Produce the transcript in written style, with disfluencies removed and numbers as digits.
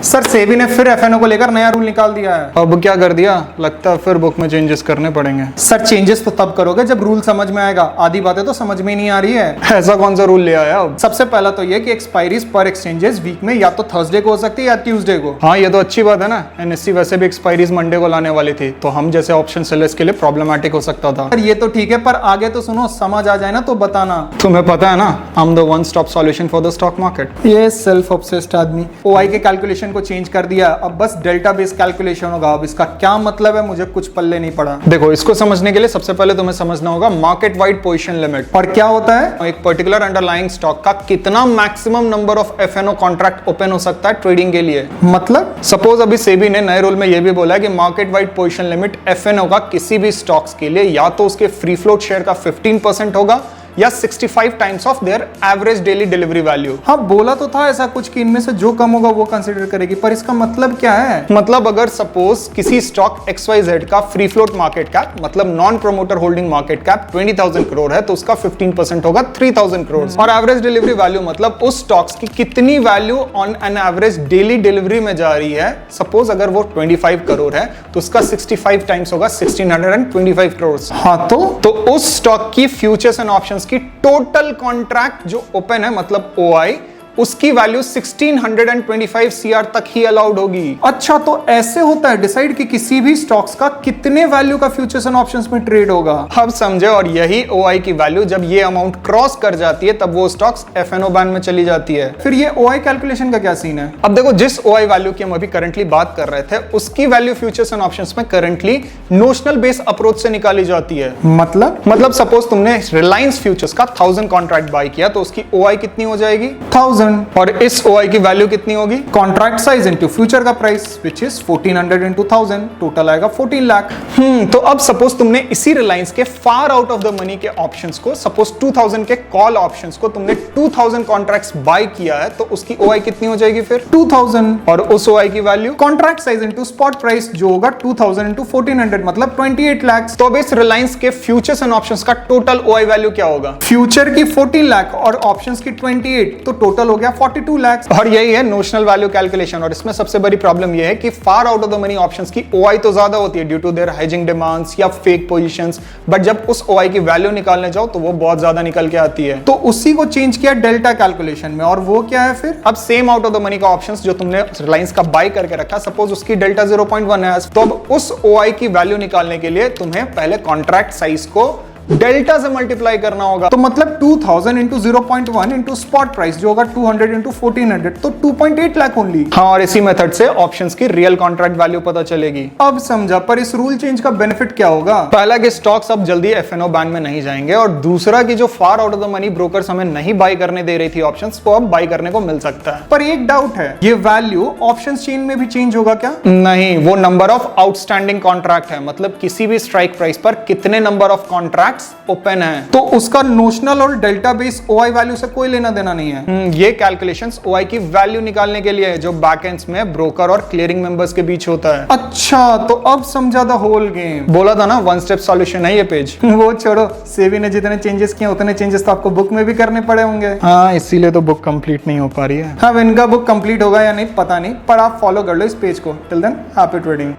Sir SEBI ने फिर F&O को लेकर नया रूल निकाल दिया है। अब क्या कर दिया? लगता है फिर बुक में चेंजेस करने पड़ेंगे। सर चेंजेस तो तब करोगे जब रूल समझ में आएगा, आधी बातें तो समझ में ही नहीं आ रही है। ऐसा कौन सा रूल ले आया अब? सबसे पहला तो ये कि एक्सपायरीज पर एक्सचेंजेस वीक में या तो थर्सडे को हो सकती है या ट्यूसडे को। हाँ ये तो अच्छी बात है ना, एनएससी वैसे भी एक्सपायरीज मंडे को लाने वाली थी, तो हम जैसे ऑप्शन सेलर्स के लिए प्रॉब्लमैटिक हो सकता था। ये तो ठीक है, पर आगे तो सुनो, समझ आ जाए ना तो बताना। तुम्हें पता है ना, I am the one stop solution for the stock market. ये सेल्फ ऑब्सेस्ड आदमी। ओआई के कैलकुलेशन को चेंज कर दिया, अब बस डेल्टा बेस्ड कैलकुलेशन होगा। अब इसका क्या मतलब है मुझे कुछ पल्ले नहीं पड़ा। देखो, इसको समझने के लिए सबसे पहले तुम्हें समझना होगा मार्केट वाइड पोजीशन लिमिट। और क्या होता है? एक पर्टिकुलर अंडरलाइंग स्टॉक का कितना maximum number of FNO contract open हो सकता है ट्रेडिंग के लिए। मतलब सपोज अभी सेबी ने नए रूल में यह भी बोला है कि market wide position limit FNO का किसी भी स्टॉक्स के लिए या तो उसके फ्री फ्लोट शेयर का 15% होगा या 65 times of their average daily delivery value. हाँ बोला तो था ऐसा कुछ कि इनमें से जो कम होगा वो कंसीडर करेगी, पर इसका मतलब क्या है? मतलब अगर सपोज किसी स्टॉक XYZ का फ्री फ्लोट मार्केट कैप, मतलब non promoter holding market cap 20,000 crore है, तो उसका 15% होगा 3,000 करोड़। और एवरेज डिलीवरी वैल्यू मतलब उस स्टॉक्स की कितनी value on an average daily delivery में जा रही है। सपोज अगर वो 25 करोड़ है तो उसका 65 टाइम्स होगा 1625 करोड़। हाँ तो उस स्टॉक की फ्यूचर्स एंड ऑप्शंस की टोटल कॉन्ट्रैक्ट जो ओपन है, मतलब OI, उसकी वैल्यू 1625 CR तक ही अलाउड होगी। अच्छा, तो ऐसे होता है डिसाइड कि किसी भी स्टॉक्स का कितने वैल्यू का फ्यूचर्स एंड ऑप्शंस में ट्रेड होगा। अब समझे। और यही OI की वैल्यू जब ये अमाउंट क्रॉस कर जाती है तब वो स्टॉक्स FNO बैन में चली जाती है। फिर ये OI कैलकुलेशन का क्या सीन है? अब देखो, जिस OI वैल्यू की हम अभी करंटली बात कर रहे थे, उसकी वैल्यू फ्यूचर्स एंड ऑप्शंस में करंटली नोशनल बेस अप्रोच से निकाली जाती है। मतलब सपोज तुमने रिलायंस फ्यूचर्स का 1000 कॉन्ट्रैक्ट बाय किया तो उसकी OI कितनी हो जाएगी? 1000। और इस OI की वैल्यू कितनी होगी? कॉन्ट्रैक्ट साइज इनटू फ्यूचर का price which is 1400 into 1000, total आएगा 14 लाख। तो अब सपोज तुमने इसी रिलायंस के फार आउट ऑफ द मनी के ऑप्शंस को, सपोज 2000 के कॉल ऑप्शंस को तुमने 2000 कॉन्ट्रैक्ट्स बाय किया है, तो उसकी OI कितनी हो जाएगी फिर? 2000। और उस OI की value contract size into spot price जो होगा 2000 into 1400, मतलब 28 लाख। तो अब इस रिलायंस के फ्यूचर्स एंड ऑप्शंस का टोटल OI वैल्यू क्या होगा? फ्यूचर की 14 लाख और ऑप्शंस की 28, तो टोटल हो गया 42 लाख। और यही है नोशनल वैल्यू कैलकुलेशन। और इसमें सबसे बड़ी प्रॉब्लम यह है कि far out of the money options की OI तो ज्यादा होती है due to their hedging demands या फेक पोजीशंस, बट जब उस OI की वैल्यू निकालने जाओ तो वो बहुत ज्यादा निकल के आती है। तो उसी को चेंज किया डेल्टा कैलकुलेशन में, और वो क्या है फिर? अब same out of the money का ऑप्शंस जो तुमने रिलायंस का बाय करके रखा, सपोज उसकी डेल्टा 0.1 है, तो अब उस OI की वैल्यू निकालने के लिए तुम्हें पहले कॉन्ट्रैक्ट साइज को डेल्टा से मल्टीप्लाई करना होगा। तो मतलब 2000 into 0.1 into स्पॉट प्राइस जो होगा 200 into 1400, तो 2.8 लाख ओनली। हाँ, और इसी मेथड से ऑप्शंस की रियल कॉन्ट्रैक्ट वैल्यू पता चलेगी। अब समझा, पर इस रूल चेंज का बेनिफिट क्या होगा? पहला कि स्टॉक्स अब जल्दी FNO बैन में नहीं जाएंगे, और दूसरा कि जो फार out of the money brokers हमें नहीं बाय करने दे रही थी ऑप्शंस, वो अब बाय करने को मिल सकता है। पर एक डाउट है, ये वैल्यू ऑप्शंस चेन में भी चेंज होगा क्या? नहीं, वो नंबर ऑफ आउटस्टैंडिंग कॉन्ट्रैक्ट है, मतलब किसी भी स्ट्राइक प्राइस पर कितने नंबर ऑफ कॉन्ट्रैक्ट्स ओपन है। तो उसका नोशनल और डेल्टा बेस OI वैल्यू से कोई लेना देना नहीं है। ये कैलकुलेशंस OI की वैल्यू निकालने के लिए है, जो बैकएंड्स में ब्रोकर और क्लियरिंग मेंबर्स के बीच होता है। अच्छा, तो अब समझा द होल गेम। बोला था ना, वन स्टेप सॉल्यूशन है ये पेज। वो छोड़ो, सेबी ने जितने चेंजेस किए उतने चेंजेस तो आपको बुक में भी करने पड़े होंगे। हाँ, इसीलिए तो बुक कंप्लीट नहीं हो पा रही है। अब इनका बुक कंप्लीट होगा या नहीं पता नहीं, पर आप फॉलो कर लो इस पेज को। Till than happy trading.